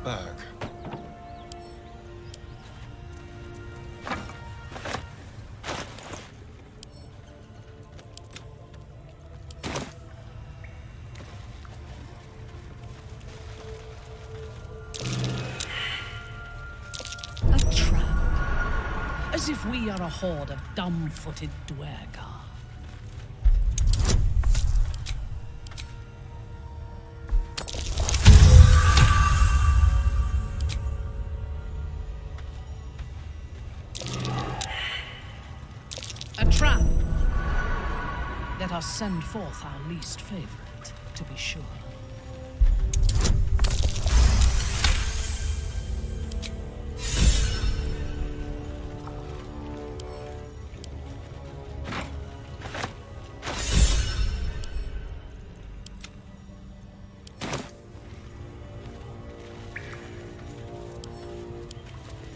bag. A trap. As if we are a horde of dumb-footed Dwergar. A trap. Let us send forth our least favorite, to be sure.